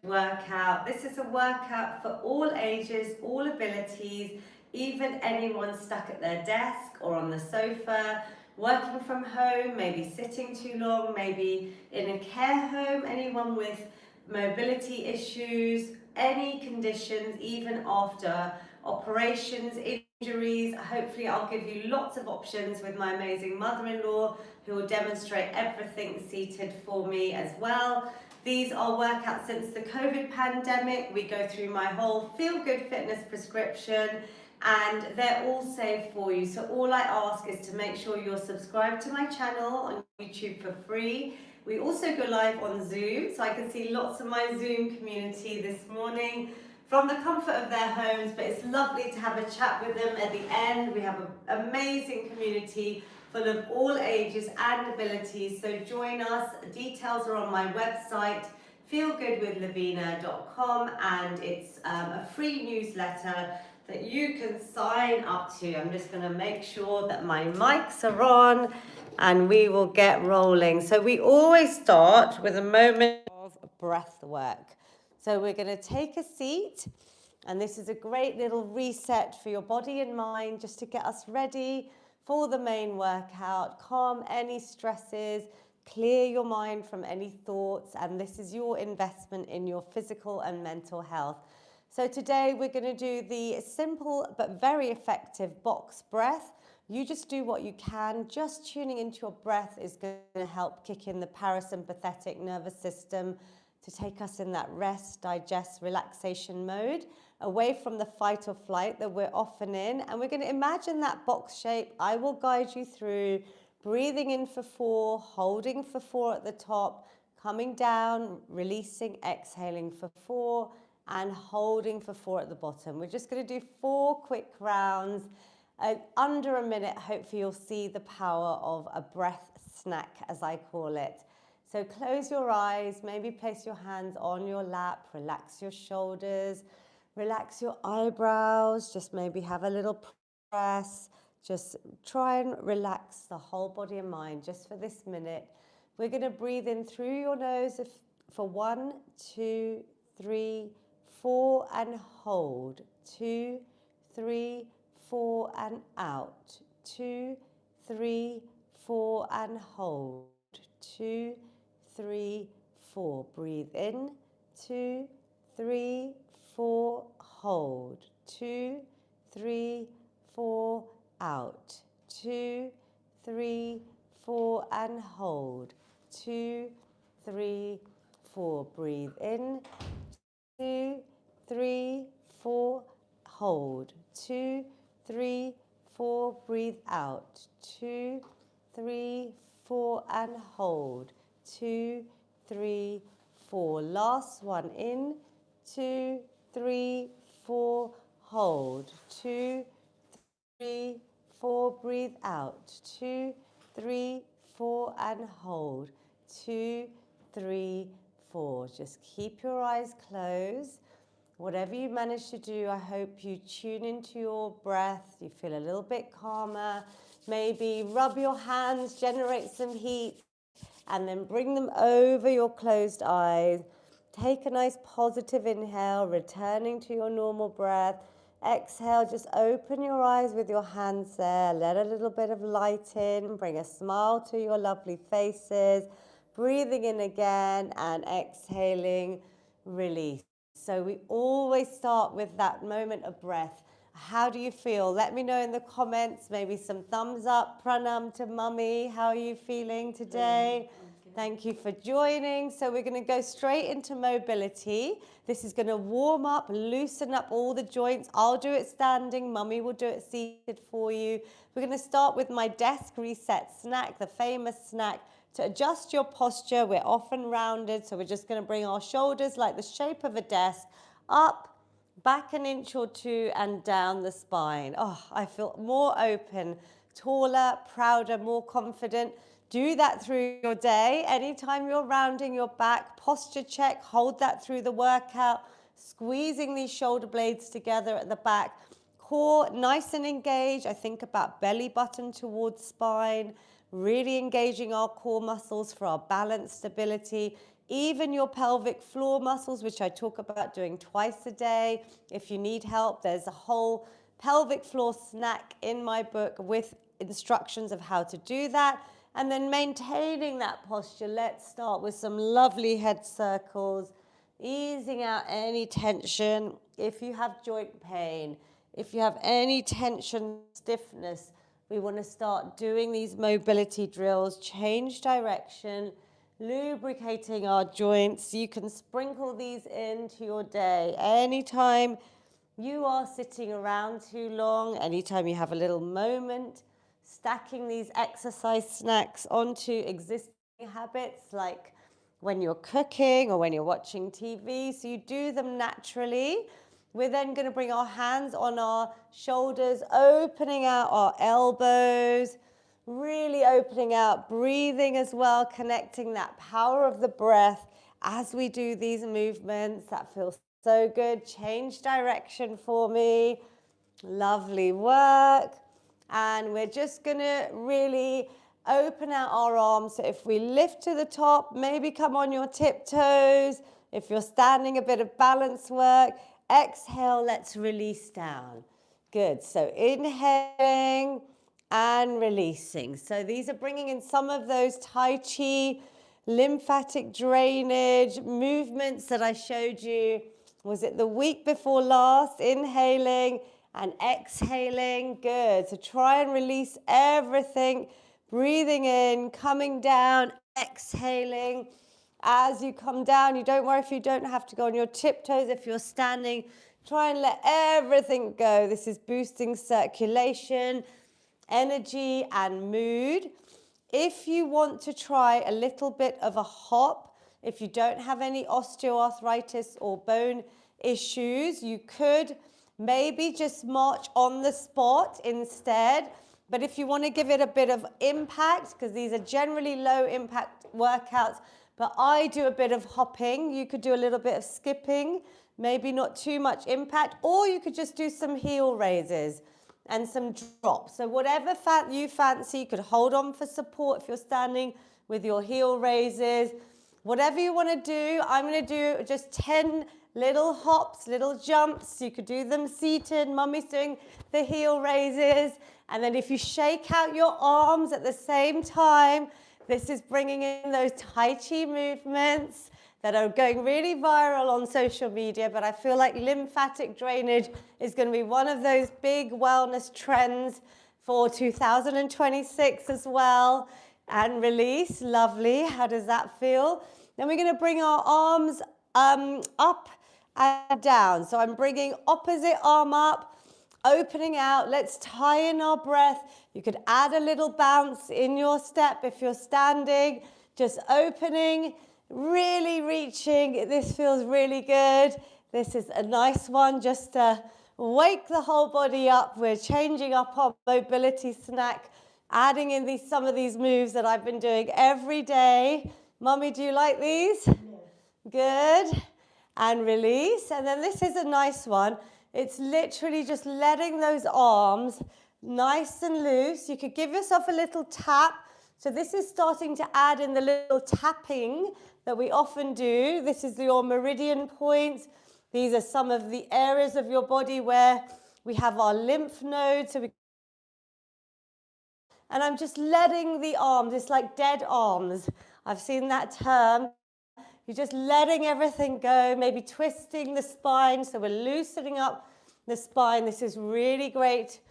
workout. This is a workout for all ages, all abilities, even anyone stuck at their desk or on the sofa, working from home, maybe sitting too long, maybe in a care home, anyone with mobility issues, any conditions, even after operations, injuries. Hopefully I'll give you lots of options with my amazing mother-in-law who will demonstrate everything seated for me as well. These are workouts since the COVID pandemic. We go through my whole Feel Good Fitness prescription and they're all safe for you. So all I ask is to make sure you're subscribed to my channel on YouTube for free. We also go live on Zoom, so I can see lots of my Zoom community this morning from the comfort of their homes, but it's lovely to have a chat with them at the end. We have an amazing community full of all ages and abilities, so join us. Details are on my website, feelgoodwithlavina.com, and it's a free newsletter that you can sign up to. I'm just going to make sure that my mics are on and we will get rolling. So we always start with a moment of breath work. So we're going to take a seat, and this is a great little reset for your body and mind, just to get us ready for the main workout. Calm any stresses, clear your mind from any thoughts, and this is your investment in your physical and mental health. So today we're going to do the simple but very effective box breath. You just do what you can. Just tuning into your breath is going to help kick in the parasympathetic nervous system to take us in that rest, digest, relaxation mode, away from the fight or flight that we're often in. And we're going to imagine that box shape. I will guide you through breathing in for 4, holding for 4 at the top, coming down, releasing, exhaling for 4, and holding for 4 at the bottom. We're just going to do 4 quick rounds. Under a minute, hopefully you'll see the power of a breath snack, as I call it. So close your eyes, maybe place your hands on your lap, relax your shoulders, relax your eyebrows, just maybe have a little press. Just try and relax the whole body and mind just for this minute. We're going to breathe in through your nose for 1, 2, 3, 4, and hold. 2, 3, 4, and out. 2, 3, 4, and hold. 2, 3, 4. Breathe in. 2, 3, 4. Hold. 2, 3, 4. Out. 2, 3, 4, and hold. 2, 3, 4. Breathe in. 2, 3, 4. Hold. 2, 3, 4. Breathe out. 2, 3, 4, and hold. 2, 3, 4. Last one in. 2, 3, 4. Hold. 2, 3, 4. Breathe out. 2, 3, 4, and hold. 2, 3, 4. Just keep your eyes closed. Whatever you manage to do, I hope you tune into your breath. You feel a little bit calmer. Maybe rub your hands, generate some heat, and then bring them over your closed eyes. Take a nice positive inhale, returning to your normal breath. Exhale, just open your eyes with your hands there. Let a little bit of light in. Bring a smile to your lovely faces. Breathing in again and exhaling, release. So we always start with that moment of breath. How do you feel? Let me know in the comments. Maybe some thumbs up. Pranam to mummy. How are you feeling today? Thank you for joining. So we're going to go straight into mobility. This is going to warm up, loosen up all the joints. I'll do it standing. Mummy will do it seated for you. We're going to start with my desk reset snack, the famous snack. To adjust your posture, we're often rounded, so we're just going to bring our shoulders like the shape of a desk, up, back an inch or 2, and down the spine. Oh, I feel more open, taller, prouder, more confident. Do that through your day. Anytime you're rounding your back, posture check, hold that through the workout, squeezing these shoulder blades together at the back. Core nice and engaged. I think about belly button towards spine. Really engaging our core muscles for our balance, stability. even your pelvic floor muscles, which I talk about doing twice a day. If you need help, there's a whole pelvic floor snack in my book with instructions of how to do that. And then maintaining that posture. Let's start with some lovely head circles, easing out any tension. If you have joint pain, if you have any tension, stiffness, we want to start doing these mobility drills, change direction, lubricating our joints. You can sprinkle these into your day. Anytime you are sitting around too long, anytime you have a little moment, stacking these exercise snacks onto existing habits, like when you're cooking or when you're watching TV, so you do them naturally. We're then going to bring our hands on our shoulders, opening out our elbows, really opening out, breathing as well, connecting that power of the breath as we do these movements. That feels so good. Change direction for me. Lovely work. And we're just going to really open out our arms. So if we lift to the top, maybe come on your tiptoes. If you're standing, a bit of balance work. Exhale, let's release down. Good. So inhaling and releasing. So these are bringing in some of those Tai Chi, lymphatic drainage movements that I showed you. Was it the week before last? Inhaling and exhaling. Good. So try and release everything. Breathing in, coming down, exhaling. As you come down, you don't worry if you don't have to go on your tiptoes. If you're standing, try and let everything go. This is boosting circulation, energy, and mood. If you want to try a little bit of a hop, if you don't have any osteoarthritis or bone issues, you could maybe just march on the spot instead. But if you want to give it a bit of impact, because these are generally low impact workouts, but I do a bit of hopping. You could do a little bit of skipping, maybe not too much impact, or you could just do some heel raises and some drops. So whatever you fancy, you could hold on for support if you're standing with your heel raises. Whatever you want to do, I'm going to do just 10 little hops, little jumps. You could do them seated. Mummy's doing the heel raises. And then if you shake out your arms at the same time, this is bringing in those Tai Chi movements that are going really viral on social media, but I feel like lymphatic drainage is going to be one of those big wellness trends for 2026 as well. And release, lovely. How does that feel? Then we're going to bring our arms up and down. So I'm bringing opposite arm up, opening out. Let's tie in our breath. You could add a little bounce in your step if you're standing. Just opening, really reaching. This feels really good. This is a nice one just to wake the whole body up. We're changing up our mobility snack, adding in some of these moves that I've been doing every day. Mummy, do you like these? Yes. Good. And release. And then this is a nice one. It's literally just letting those arms nice and loose. You could give yourself a little tap. So this is starting to add in the little tapping that we often do. This is your meridian points. These are some of the areas of your body where we have our lymph nodes. And I'm just letting the arms, it's like dead arms. I've seen that term. You're just letting everything go, maybe twisting the spine. So we're loosening up the spine. This is really great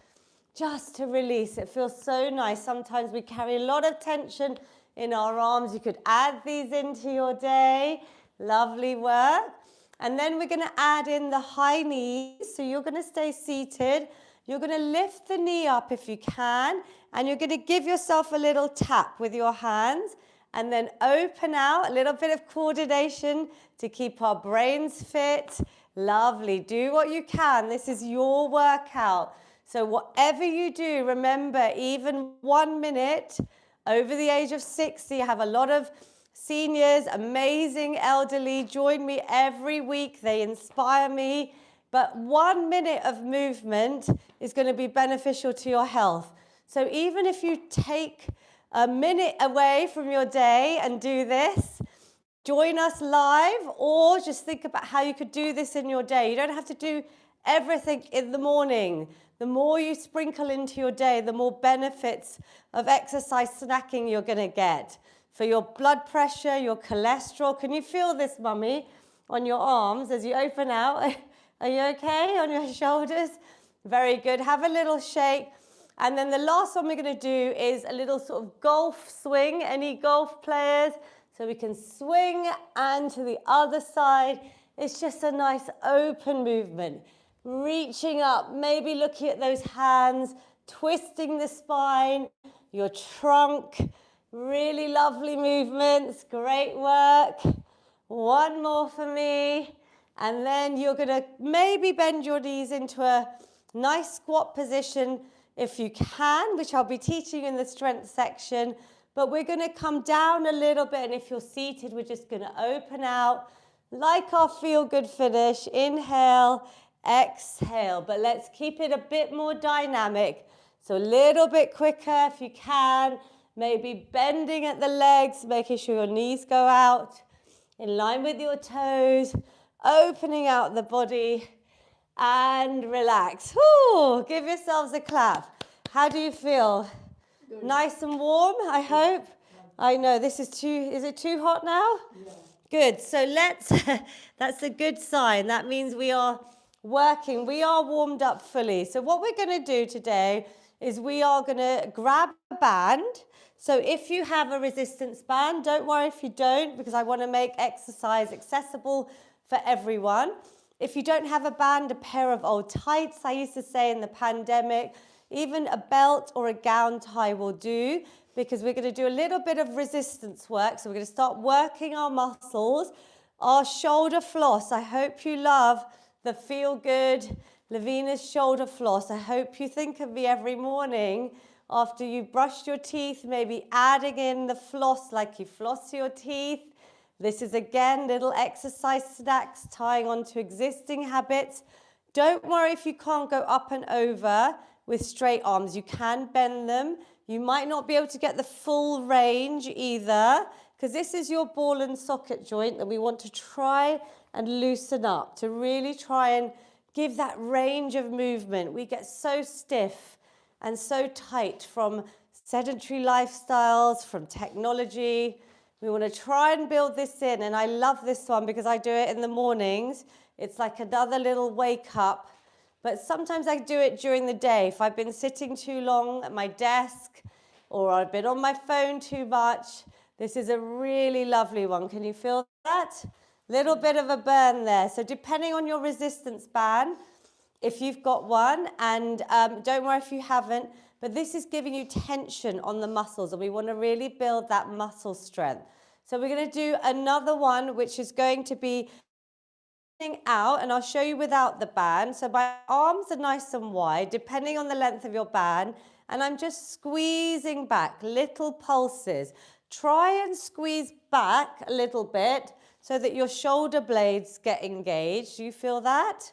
just to release. It feels so nice. Sometimes we carry a lot of tension in our arms. You could add these into your day. Lovely work. And then we're going to add in the high knees. So you're going to stay seated. You're going to lift the knee up if you can. And you're going to give yourself a little tap with your hands. And then open out, a little bit of coordination to keep our brains fit. Lovely. Do what you can. This is your workout. So whatever you do, remember, even 1 minute over the age of 60, I have a lot of seniors, amazing elderly, join me every week. They inspire me. But 1 minute of movement is going to be beneficial to your health. So even if you take a minute away from your day and do this, join us live, or just think about how you could do this in your day. You don't have to do everything in the morning. The more you sprinkle into your day, the more benefits of exercise snacking you're going to get for your blood pressure, your cholesterol. Can you feel this, mummy, on your arms as you open out? Are you okay on your shoulders? Very good. Have a little shake. And then the last one we're going to do is a little sort of golf swing. Any golf players? So we can swing and to the other side. It's just a nice open movement. Reaching up, maybe looking at those hands, twisting the spine, your trunk. Really lovely movements. Great work. One more for me. And then you're going to maybe bend your knees into a nice squat position if you can, which I'll be teaching in the strength section. But we're going to come down a little bit. And if you're seated, we're just going to open out like our feel good finish. Inhale, exhale. But let's keep it a bit more dynamic. So a little bit quicker if you can. Maybe bending at the legs, making sure your knees go out in line with your toes, opening out the body, and relax. Woo! Give yourselves a clap. How do you feel? Good. Nice and warm, I hope. I know this is it too hot now? Yeah. Good. So that's a good sign. That means we are working. We are warmed up fully. So what we're going to do today is we are going to grab a band. So if you have a resistance band, don't worry if you don't, because I want to make exercise accessible for everyone. If you don't have a band, a pair of old tights, I used to say in the pandemic, even a belt or a gown tie will do, because we're going to do a little bit of resistance work. So we're going to start working our muscles, our shoulder floss. I hope you love the Feel Good Lavina's shoulder floss. I hope you think of me every morning after you've brushed your teeth, maybe adding in the floss like you floss your teeth. This is, again, little exercise snacks tying onto existing habits. Don't worry if you can't go up and over with straight arms. You can bend them. You might not be able to get the full range either, because this is your ball and socket joint that we want to try and loosen up, to really try and give that range of movement. We get so stiff and so tight from sedentary lifestyles, from technology. We want to try and build this in, and I love this one because I do it in the mornings. It's like another little wake up, but sometimes I do it during the day. If I've been sitting too long at my desk or I've been on my phone too much, this is a really lovely one. Can you feel that? Little bit of a burn there. So depending on your resistance band, if you've got one, and don't worry if you haven't, but this is giving you tension on the muscles, and we want to really build that muscle strength. So we're going to do another one, which is going to be out, and I'll show you without the band. So my arms are nice and wide, depending on the length of your band, and I'm just squeezing back, little pulses. Try and squeeze back a little bit so that your shoulder blades get engaged. Do you feel that?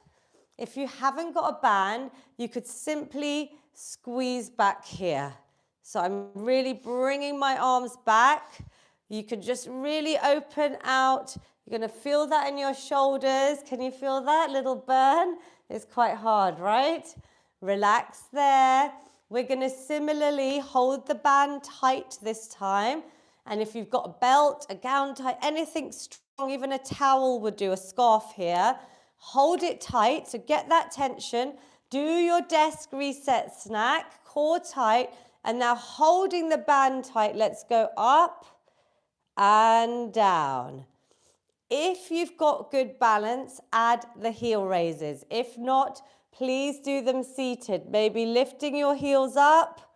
If you haven't got a band, you could simply squeeze back here. So I'm really bringing my arms back. You can just really open out. You're going to feel that in your shoulders. Can you feel that little burn? It's quite hard, right? Relax there. We're going to similarly hold the band tight this time. And if you've got a belt, a gown tie, anything strong, even a towel would do, a scarf here, hold it tight, so get that tension. Do your desk reset snack, core tight, and now holding the band tight, let's go up and down. If you've got good balance, add the heel raises. If not, please do them seated, maybe lifting your heels up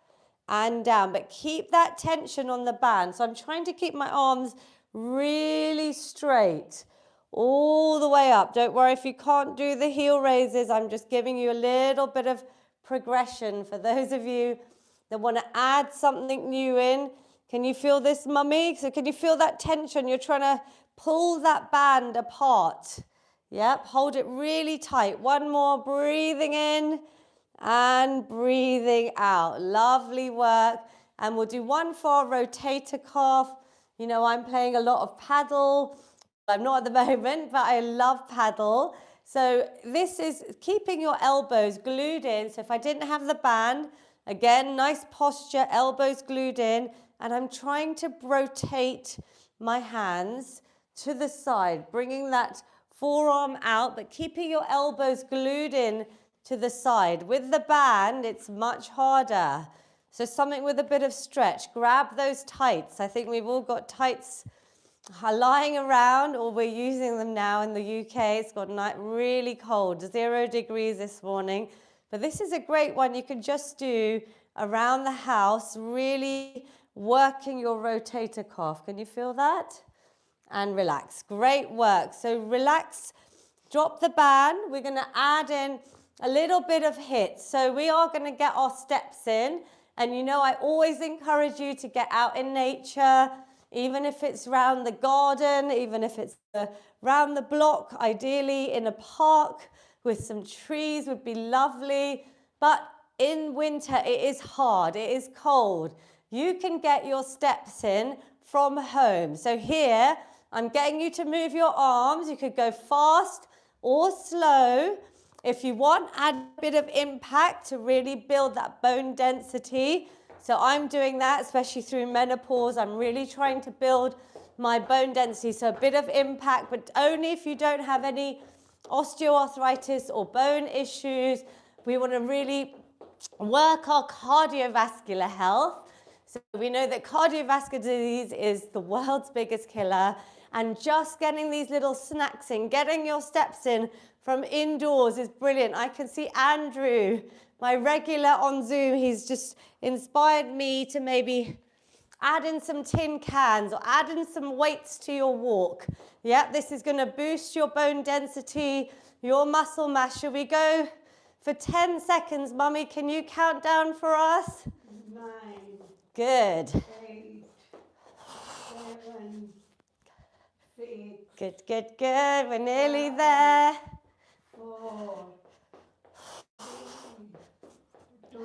and down, but keep that tension on the band. So I'm trying to keep my arms really straight all the way up. Don't worry if you can't do the heel raises. I'm just giving you a little bit of progression for those of you that want to add something new in. Can you feel this, mummy? So can you feel that tension? You're trying to pull that band apart. Yep, hold it really tight. One more, breathing in and breathing out. Lovely work. And we'll do one for our rotator cuff. You know, I'm playing a lot of paddle I'm not at the moment, but I love paddle. So this is keeping your elbows glued in. So if I didn't have the band, again, nice posture, elbows glued in, and I'm trying to rotate my hands to the side, bringing that forearm out, but keeping your elbows glued in to the side. With the band, it's much harder. So something with a bit of stretch. Grab those tights. I think we've all got tights lying around, or we're using them now in the UK. It's got really cold, 0 degrees this morning. But this is a great one you can just do around the house, really working your rotator cuff. Can you feel that? And relax. Great work. So relax, drop the band. We're going to add in a little bit of HIIT. So we are going to get our steps in. And you know, I always encourage you to get out in nature, even if it's around the garden, even if it's around the block, ideally in a park with some trees would be lovely. But in winter, it is hard, it is cold. You can get your steps in from home. So here, I'm getting you to move your arms. You could go fast or slow. If you want, add a bit of impact to really build that bone density. So I'm doing that, especially through menopause. I'm really trying to build my bone density. So a bit of impact, but only if you don't have any osteoarthritis or bone issues. We want to really work our cardiovascular health. So we know that cardiovascular disease is the world's biggest killer. And just getting these little snacks in, getting your steps in from indoors is brilliant. I can see Andrew, my regular on Zoom, he's just inspired me to maybe add in some tin cans or add in some weights to your walk. Yep, this is going to boost your bone density, your muscle mass. Shall we go for 10 seconds? Mummy, can you count down for us? 9. Good. 8. 7. 6. Good, good, good. We're nearly there. 4. 3. 2.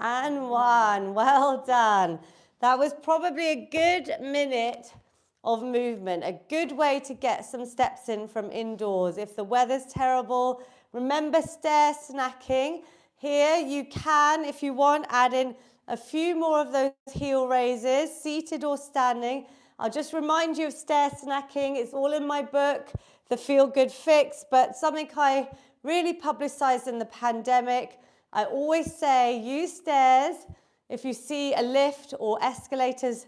And 1. Well done. That was probably a good minute of movement, a good way to get some steps in from indoors. If the weather's terrible, remember stair snacking. Here you can, if you want, add in a few more of those heel raises, seated or standing. I'll just remind you of stair snacking. It's all in my book, The Feel Good Fix, but something I really publicized in the pandemic. I always say use stairs. If you see a lift or escalators,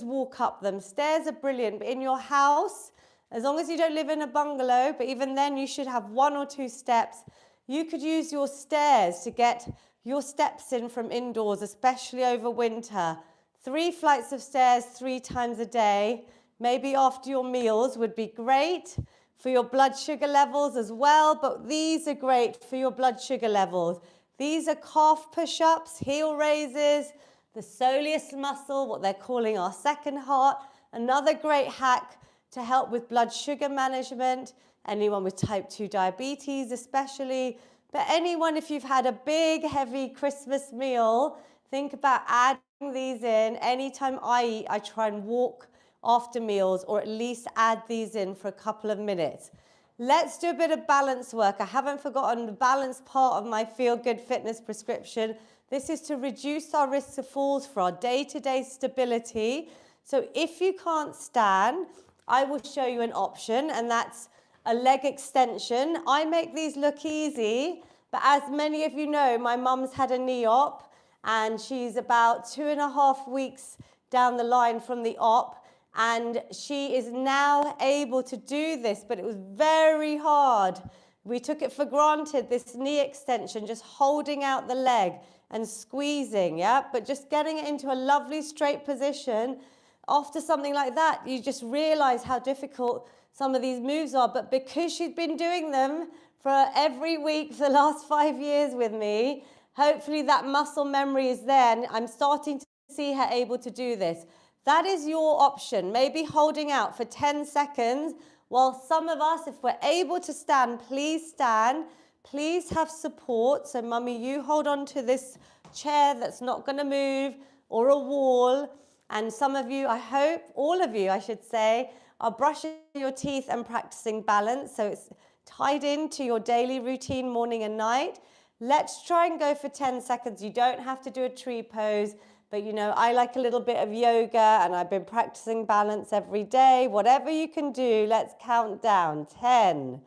walk up them. Stairs are brilliant, but in your house, as long as you don't live in a bungalow, but even then you should have 1 or 2 steps. You could use your stairs to get your steps in from indoors, especially over winter. 3 flights of stairs 3 times a day, maybe after your meals would be great for your blood sugar levels as well, but these are great for your blood sugar levels. These are calf push-ups, heel raises, the soleus muscle, what they're calling our second heart. Another great hack to help with blood sugar management, anyone with type 2 diabetes especially, but anyone if you've had a big, heavy Christmas meal, think about adding these in. Anytime I eat, I try and walk after meals or at least add these in for a couple of minutes. Let's do a bit of balance work. I haven't forgotten the balance part of my Feel Good Fitness prescription. This is to reduce our risk of falls for our day-to-day stability. So if you can't stand, I will show you an option, and that's a leg extension. I make these look easy, but as many of you know, my mum's had a knee op, and she's about 2.5 weeks down the line from the op. And she is now able to do this, but it was very hard. We took it for granted, this knee extension, just holding out the leg and squeezing, yeah? But just getting it into a lovely straight position. After something like that, you just realize how difficult some of these moves are. But because she's been doing them for every week for the last 5 years with me, hopefully that muscle memory is there. And I'm starting to see her able to do this. That is your option, maybe holding out for 10 seconds, while some of us, if we're able to stand, please stand. Please have support. So mummy, you hold on to this chair that's not going to move, or a wall. And some of you, I hope, all of you, I should say, are brushing your teeth and practicing balance. So it's tied into your daily routine, morning and night. Let's try and go for 10 seconds. You don't have to do a tree pose, but you know, I like a little bit of yoga and I've been practicing balance every day. Whatever you can do, let's count down. 10,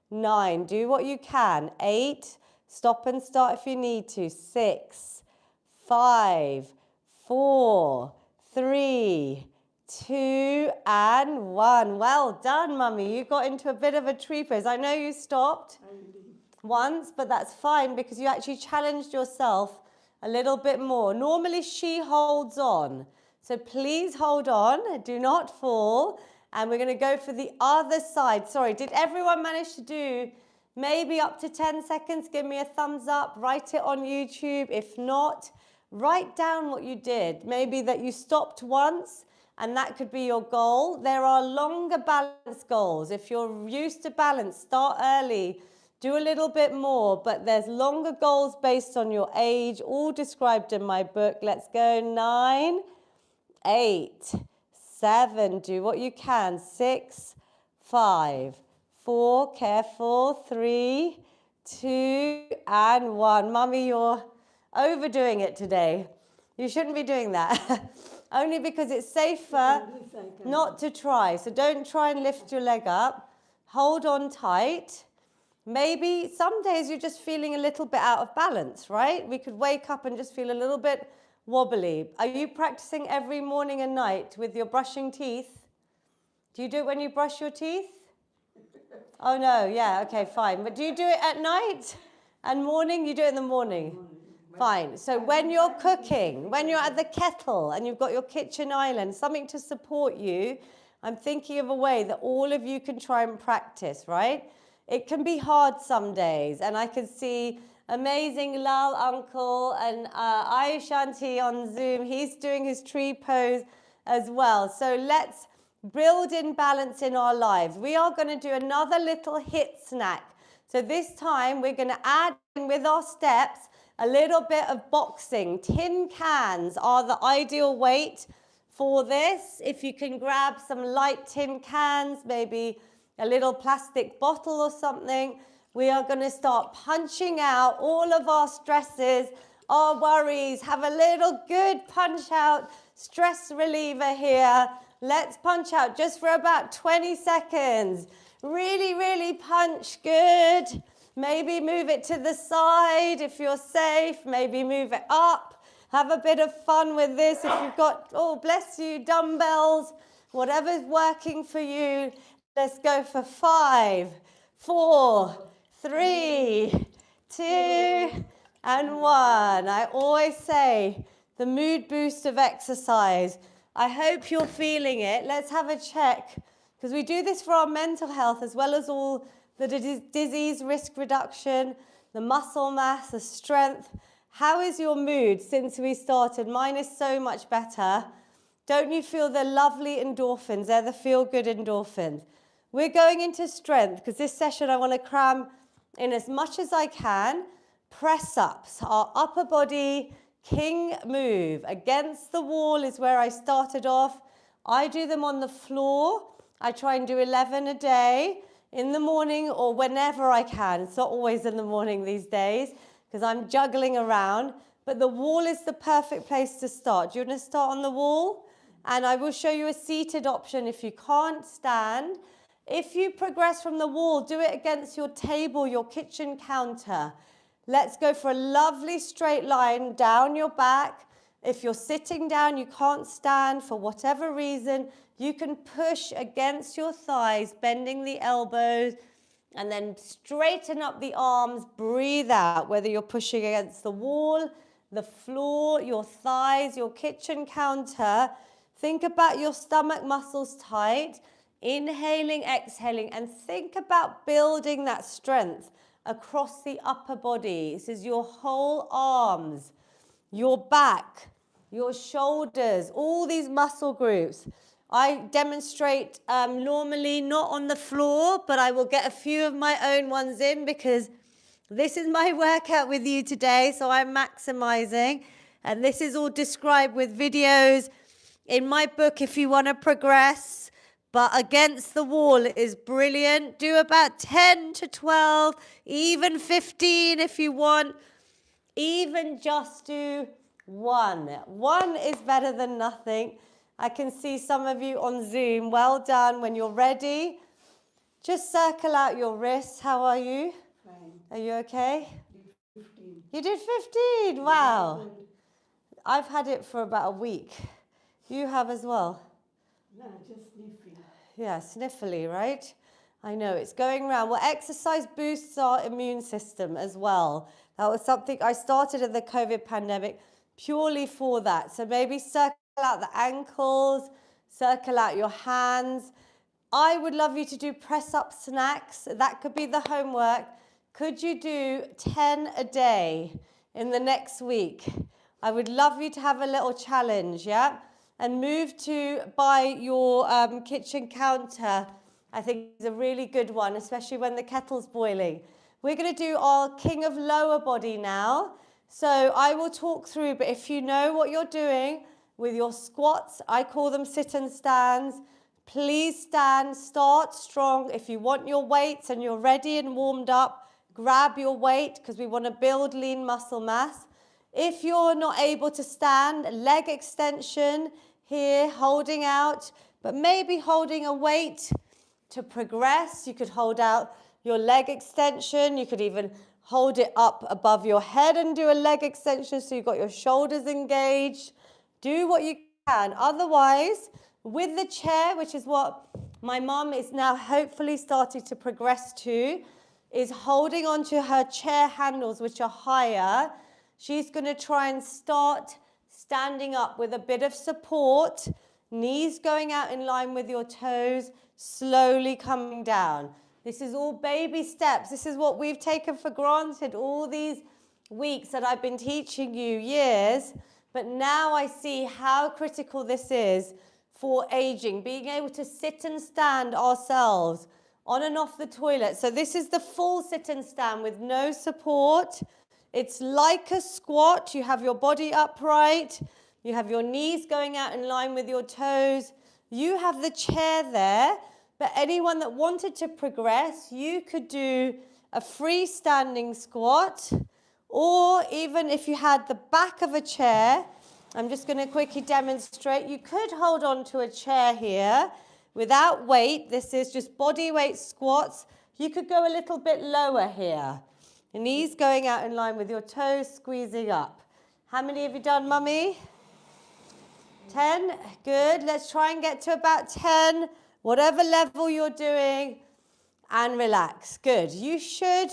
9, do what you can. 8, stop and start if you need to. 6, 5, 4, 3, 2, and 1. Well done, Mummy. You got into a bit of a tree pose. I know you stopped once, but that's fine because you actually challenged yourself a little bit more. Normally she holds on. So please hold on, do not fall. And we're going to go for the other side. Sorry, did everyone manage to do maybe up to 10 seconds? Give me a thumbs up, write it on YouTube. If not, write down what you did. Maybe that you stopped once and that could be your goal. There are longer balance goals. If you're used to balance, start early. Do a little bit more, but there's longer goals based on your age, all described in my book. Let's go. 9, 8, 7, do what you can. 6, 5, 4, careful. 3, 2, and 1. Mummy, you're overdoing it today. You shouldn't be doing that. Only because it's safer not to try. So don't try and lift your leg up. Hold on tight. Maybe some days you're just feeling a little bit out of balance, right? We could wake up and just feel a little bit wobbly. Are you practicing every morning and night with your brushing teeth? Do you do it when you brush your teeth? Oh no, yeah, okay, fine. But do you do it at night and morning? You do it in the morning? Fine. So when you're cooking, when you're at the kettle and you've got your kitchen island, something to support you, I'm thinking of a way that all of you can try and practice, right? It can be hard some days, and I can see amazing Lal uncle and Ayush auntie on Zoom. He's doing his tree pose as well. So let's build in balance in our lives. We are going to do another little HIIT snack. So this time we're going to add in with our steps a little bit of boxing. Tin cans are the ideal weight for this. If you can grab some light tin cans, maybe a little plastic bottle or something, we are going to start punching out all of our stresses, our worries. Have a little good punch out stress reliever here. Let's punch out just for about 20 seconds. Really, really punch. Good. Maybe move it to the side if you're safe. Maybe move it up. Have a bit of fun with this. If you've got, oh, bless you, dumbbells, whatever's working for you. Let's go for 5, 4, 3, 2, and 1. I always say the mood boost of exercise. I hope you're feeling it. Let's have a check because we do this for our mental health as well as all the disease risk reduction, the muscle mass, the strength. How is your mood since we started? Mine is so much better. Don't you feel the lovely endorphins? They're the feel-good endorphins. We're going into strength because this session I want to cram in as much as I can. Press-ups, our upper body king move. Against the wall is where I started off. I do them on the floor. I try and do 11 a day in the morning or whenever I can. It's not always in the morning these days because I'm juggling around. But the wall is the perfect place to start. Do you want to start on the wall? And I will show you a seated option if you can't stand. If you progress from the wall, do it against your table, your kitchen counter. Let's go for a lovely straight line down your back. If you're sitting down, you can't stand for whatever reason, you can push against your thighs, bending the elbows, and then straighten up the arms, breathe out, whether you're pushing against the wall, the floor, your thighs, your kitchen counter. Think about your stomach muscles tight. Inhaling, exhaling, and think about building that strength across the upper body. This is your whole arms, your back, your shoulders, all these muscle groups. I demonstrate normally not on the floor, but I will get a few of my own ones in because this is my workout with you today, so I'm maximizing. And this is all described with videos in my book if you want to progress. but against the wall is brilliant. Do about 10 to 12, even 15 if you want. Even just do one. One is better than nothing. I can see some of you on Zoom. Well done. When you're ready, just circle out your wrists. How are you? Fine. Are you okay? 15. You did 15. Wow. I've had it for about a week. You have as well? No, just sniffing. Yeah, sniffly, right? I know, it's going around. Well, exercise boosts our immune system as well. That was something I started in the COVID pandemic purely for that. So maybe circle out the ankles, circle out your hands. I would love you to do press-up snacks. That could be the homework. Could you do 10 a day in the next week? I would love you to have a little challenge, yeah? And move to by your kitchen counter. I think it's a really good one, especially when the kettle's boiling. We're going to do our king of lower body now. So I will talk through, but if you know what you're doing with your squats, I call them sit and stands. Please stand, start strong. If you want your weights and you're ready and warmed up, grab your weight because we want to build lean muscle mass. If you're not able to stand, leg extension here, holding out, but maybe holding a weight to progress. You could hold out your leg extension. You could even hold it up above your head and do a leg extension so you've got your shoulders engaged. Do what you can. Otherwise, with the chair, which is what my mum is now hopefully starting to progress to, is holding onto her chair handles, which are higher. She's going to try and start standing up with a bit of support, knees going out in line with your toes, slowly coming down. This is all baby steps. This is what we've taken for granted all these weeks that I've been teaching you, years. But now I see how critical this is for aging, being able to sit and stand ourselves on and off the toilet. So this is the full sit and stand with no support. It's like a squat. You have your body upright. You have your knees going out in line with your toes. You have the chair there. But anyone that wanted to progress, you could do a freestanding squat, or even if you had the back of a chair, I'm just going to quickly demonstrate. You could hold on to a chair here without weight. This is just body weight squats. You could go a little bit lower here. Your knees going out in line with your toes, squeezing up. How many have you done, Mummy? 10? Good. Let's try and get to about 10, whatever level you're doing, and relax. Good. You should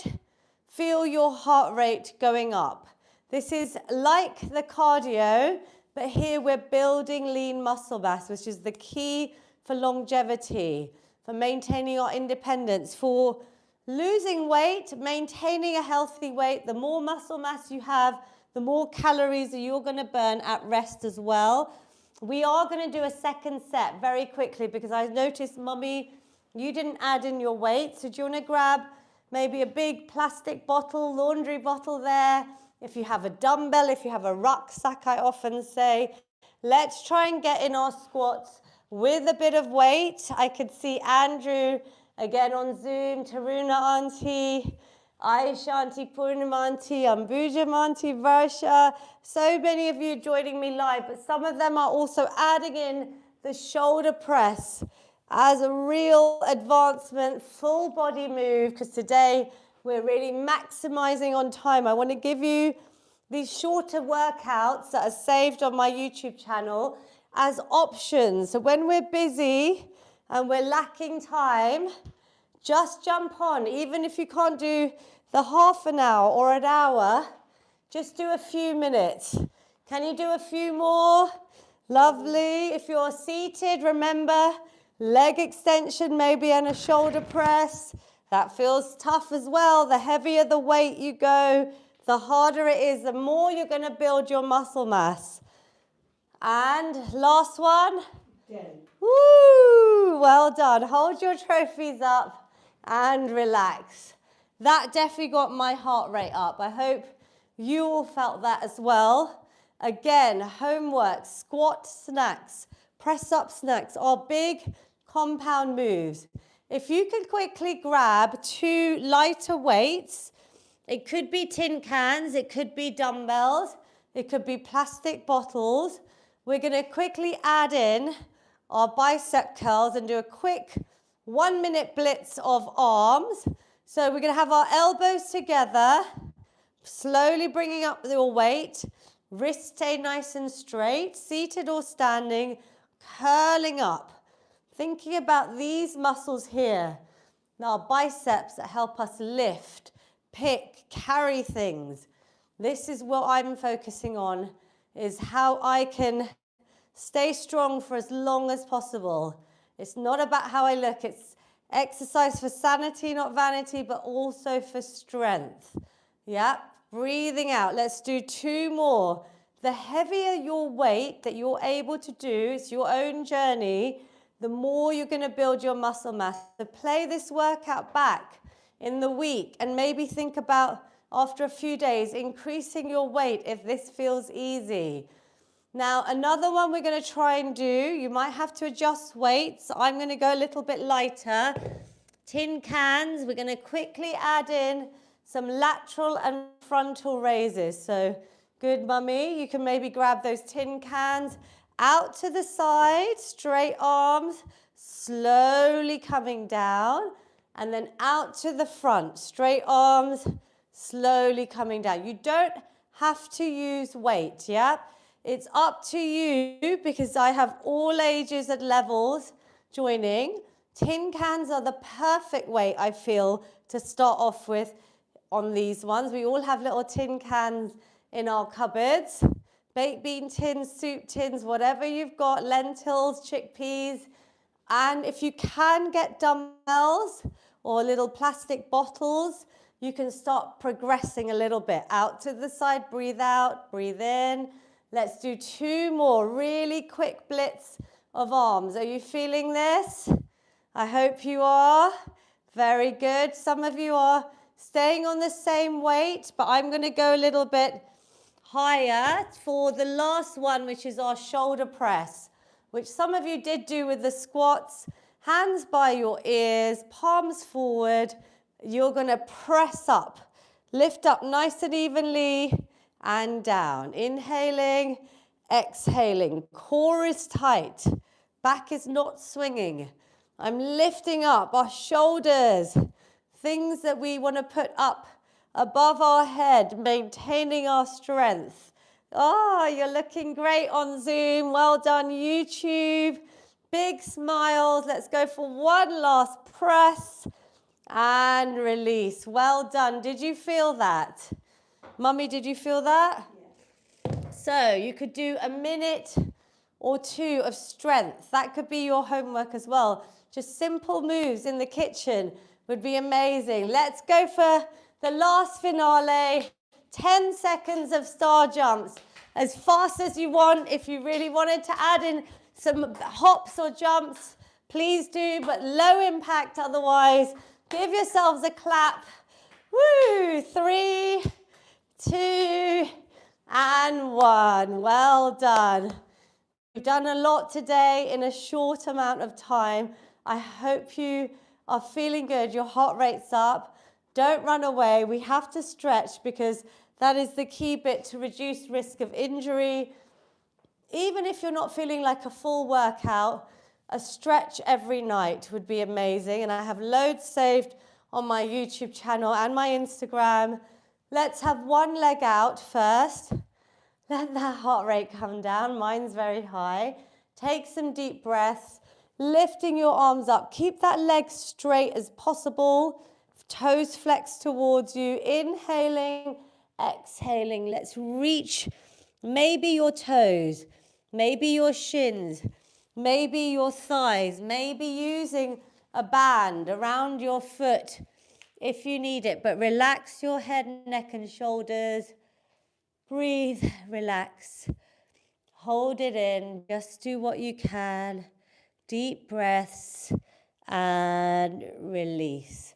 feel your heart rate going up. This is like the cardio, but here we're building lean muscle mass, which is the key for longevity, for maintaining our independence, for losing weight, maintaining a healthy weight. The more muscle mass you have, the more calories you're going to burn at rest as well. We are going to do a second set very quickly because I noticed, Mummy, you didn't add in your weight. So do you want to grab maybe a big plastic bottle, laundry bottle there? If you have a dumbbell, if you have a rucksack, I often say. Let's try and get in our squats with a bit of weight. I could see Andrew again on Zoom, Taruna Auntie, Aisha Auntie, Purnam Auntie, Ambujam Auntie, Varsha. So many of you joining me live, but some of them are also adding in the shoulder press as a real advancement, full body move, because today we're really maximizing on time. I want to give you these shorter workouts that are saved on my YouTube channel as options. So when we're busy and we're lacking time, just jump on. Even if you can't do the half an hour or an hour, just do a few minutes. Can you do a few more? Lovely. If you're seated, remember, leg extension maybe and a shoulder press. That feels tough as well. The heavier the weight you go, the harder it is, the more you're going to build your muscle mass. And last one. 10. Woo! Well done. Hold your trophies up and relax. That definitely got my heart rate up. I hope you all felt that as well. Again, homework, squat snacks, press up snacks, our big compound moves. If you could quickly grab 2 lighter weights, it could be tin cans, it could be dumbbells, it could be plastic bottles. We're going to quickly add in our bicep curls and do a quick 1-minute blitz of arms. So we're going to have our elbows together, slowly bringing up your weight, wrists stay nice and straight, seated or standing, curling up. Thinking about these muscles here, our biceps that help us lift, pick, carry things. This is what I'm focusing on, is how I can stay strong for as long as possible. It's not about how I look, it's exercise for sanity, not vanity, but also for strength. Yeah, breathing out. Let's do 2 more. The heavier your weight that you're able to do, it's your own journey, the more you're going to build your muscle mass. So play this workout back in the week and maybe think about, after a few days, increasing your weight if this feels easy. Now, another one we're going to try and do, you might have to adjust weights. I'm going to go a little bit lighter. Tin cans, we're going to quickly add in some lateral and frontal raises. So, good, mummy, you can maybe grab those tin cans out to the side, straight arms, slowly coming down, and then out to the front, straight arms, slowly coming down. You don't have to use weight, yeah? It's up to you because I have all ages and levels joining. Tin cans are the perfect weight, I feel, to start off with on these ones. We all have little tin cans in our cupboards. Baked bean tins, soup tins, whatever you've got, lentils, chickpeas. And if you can get dumbbells or little plastic bottles, you can start progressing a little bit. Out to the side, breathe out, breathe in. Let's do 2 more, really quick blitz of arms. Are you feeling this? I hope you are. Very good. Some of you are staying on the same weight, but I'm going to go a little bit higher for the last one, which is our shoulder press, which some of you did do with the squats. Hands by your ears, palms forward. You're going to press up. Lift up nice and evenly and down. Inhaling, exhaling. Core is tight. Back is not swinging. I'm lifting up our shoulders. Things that we want to put up above our head, maintaining our strength. Oh, you're looking great on Zoom. Well done, YouTube. Big smiles. Let's go for one last press and release. Well done. Did you feel that? Mummy, did you feel that? Yes. So you could do a minute or 2 of strength. That could be your homework as well. Just simple moves in the kitchen would be amazing. Let's go for the last finale. 10 seconds of star jumps. As fast as you want. If you really wanted to add in some hops or jumps, please do, but low impact otherwise. Give yourselves a clap. Woo! 3, 2, and 1. Well done. We've done a lot today in a short amount of time. I hope you are feeling good. Your heart rate's up. Don't run away. We have to stretch because that is the key bit to reduce risk of injury. Even if you're not feeling like a full workout, a stretch every night would be amazing. And I have loads saved on my YouTube channel and my Instagram. Let's have one leg out first. Let that heart rate come down. Mine's very high. Take some deep breaths, lifting your arms up. Keep that leg straight as possible. Toes flexed towards you. Inhaling, exhaling. Let's reach maybe your toes, maybe your shins, maybe your thighs, maybe using a band around your foot if you need it. But relax your head, neck, and shoulders. Breathe, relax. Hold it in. Just do what you can. Deep breaths and release.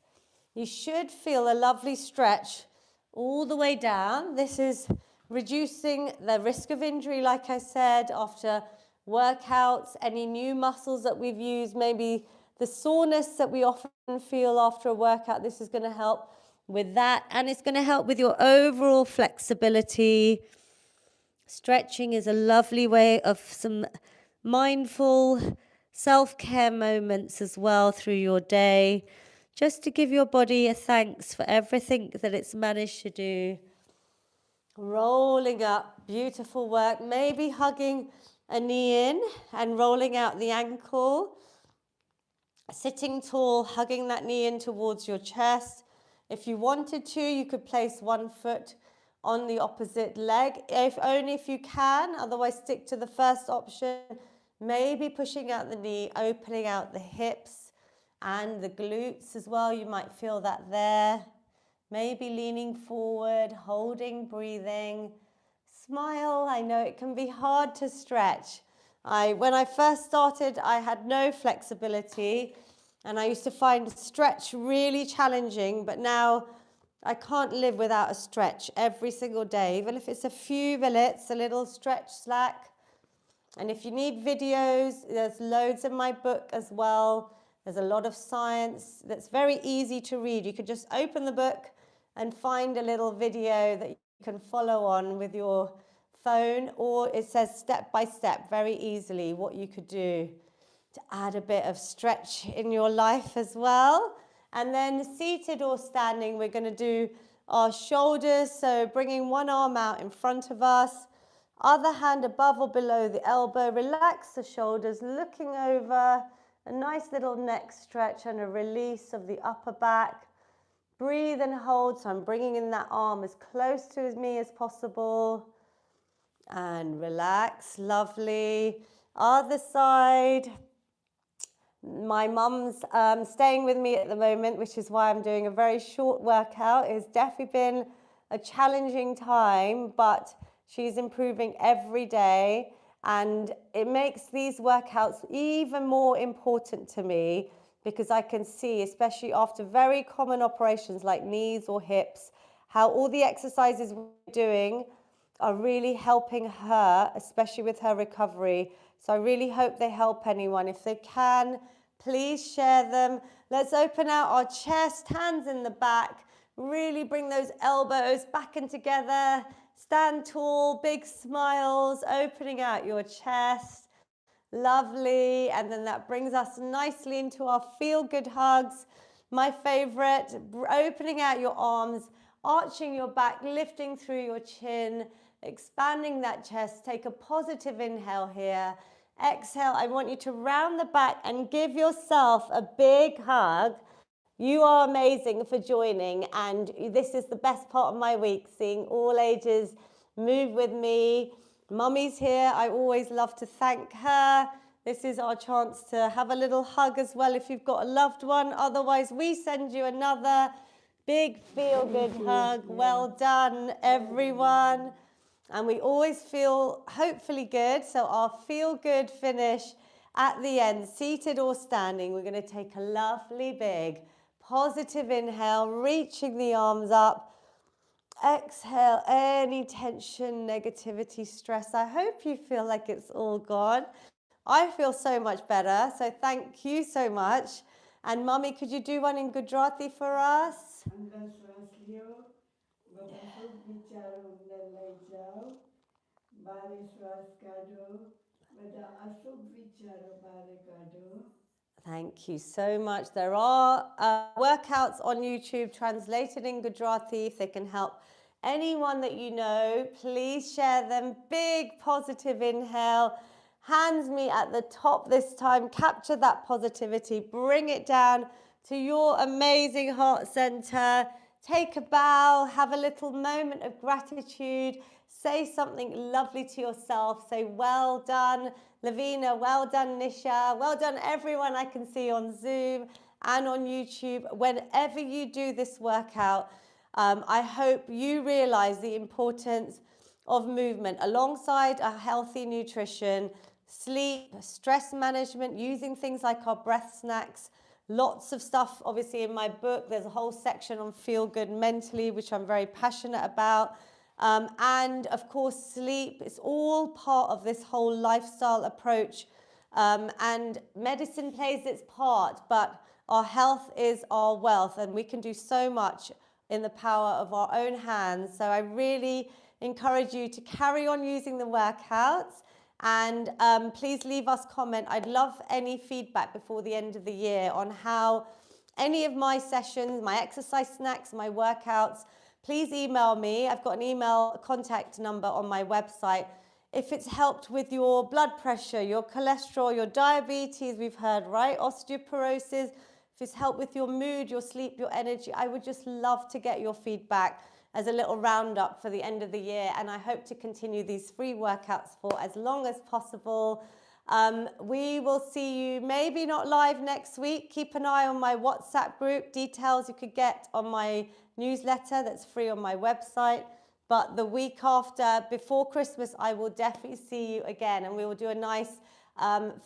You should feel a lovely stretch all the way down. This is reducing the risk of injury, like I said, after workouts, any new muscles that we've used, maybe the soreness that we often feel after a workout. This is going to help with that, and it's going to help with your overall flexibility. Stretching is a lovely way of some mindful self-care moments as well through your day, just to give your body a thanks for everything that it's managed to do. Rolling up, beautiful work, maybe hugging a knee in and rolling out the ankle. Sitting tall, hugging that knee in towards your chest. If you wanted to, you could place one foot on the opposite leg, only if you can, otherwise stick to the first option. Maybe pushing out the knee, opening out the hips and the glutes as well. You might feel that there. Maybe leaning forward, holding, breathing. Smile. I know it can be hard to stretch. When I first started, I had no flexibility and I used to find stretch really challenging, but now I can't live without a stretch every single day, even if it's a few minutes, a little stretch slack. And if you need videos, there's loads in my book as well. There's a lot of science that's very easy to read. You could just open the book and find a little video that you can follow on with your phone, or it says step by step very easily what you could do to add a bit of stretch in your life as well. And then seated or standing, we're going to do our shoulders. So bringing one arm out in front of us, other hand above or below the elbow. Relax the shoulders, looking over, a nice little neck stretch and a release of the upper back. Breathe and hold. So I'm bringing in that arm as close to me as possible. And relax. Lovely. Other side. My mum's staying with me at the moment, which is why I'm doing a very short workout. It's definitely been a challenging time, but she's improving every day. And it makes these workouts even more important to me because I can see, especially after very common operations like knees or hips, how all the exercises we're doing are really helping her, especially with her recovery. So I really hope they help anyone. If they can, please share them. Let's open out our chest, hands in the back. Really bring those elbows back and together. Stand tall, big smiles, opening out your chest. Lovely. And then that brings us nicely into our feel-good hugs. My favorite, opening out your arms, arching your back, lifting through your chin, expanding that chest. Take a positive inhale here. Exhale, I want you to round the back and give yourself a big hug. You are amazing for joining, and this is the best part of my week, seeing all ages move with me. Mummy's here. I always love to thank her. This is our chance to have a little hug as well if you've got a loved one. Otherwise, we send you another big feel-good hug. Well done, everyone. And we always feel hopefully good. So our feel-good finish at the end, seated or standing. We're going to take a lovely big positive inhale, reaching the arms up. Exhale any tension, negativity, stress. I hope you feel like it's all gone. I feel so much better. So thank you so much. And Mummy, could you do one in Gujarati for us? Thank you so much. There are workouts on YouTube translated in Gujarati. If they can help anyone that you know, please share them. Big positive inhale. Hands meet at the top this time. Capture that positivity. Bring it down to your amazing heart center. Take a bow. Have a little moment of gratitude. Say something lovely to yourself. Say, well done, Lavina. Well done, Nisha. Well done, everyone I can see on Zoom and on YouTube. Whenever you do this workout, I hope you realize the importance of movement alongside a healthy nutrition, sleep, stress management, using things like our breath snacks. Lots of stuff, obviously, in my book. There's a whole section on feel good mentally, which I'm very passionate about. And of course, sleep is all part of this whole lifestyle approach. And medicine plays its part, but our health is our wealth, and we can do so much in the power of our own hands. So I really encourage you to carry on using the workouts, and please leave us comment. I'd love any feedback before the end of the year on how any of my sessions, my exercise snacks, my workouts, please email me. I've got an email contact number on my website. If it's helped with your blood pressure, your cholesterol, your diabetes, we've heard, right? Osteoporosis. If it's helped with your mood, your sleep, your energy, I would just love to get your feedback as a little roundup for the end of the year. And I hope to continue these free workouts for as long as possible. We will see you maybe not live next week. Keep an eye on my WhatsApp group. Details you could get on my newsletter that's free on my website. But the week after, before Christmas, I will definitely see you again, and we will do a nice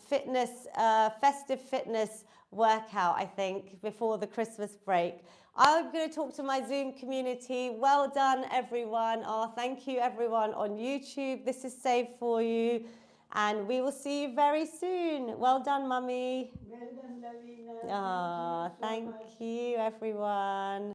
festive fitness workout, I think, before the Christmas break. I'm going to talk to my Zoom community. Well done, everyone. Oh, thank you, everyone on YouTube. This is saved for you. And we will see you very soon. Well done, Mummy. Well done, Lavina. Ah, thank you, everyone.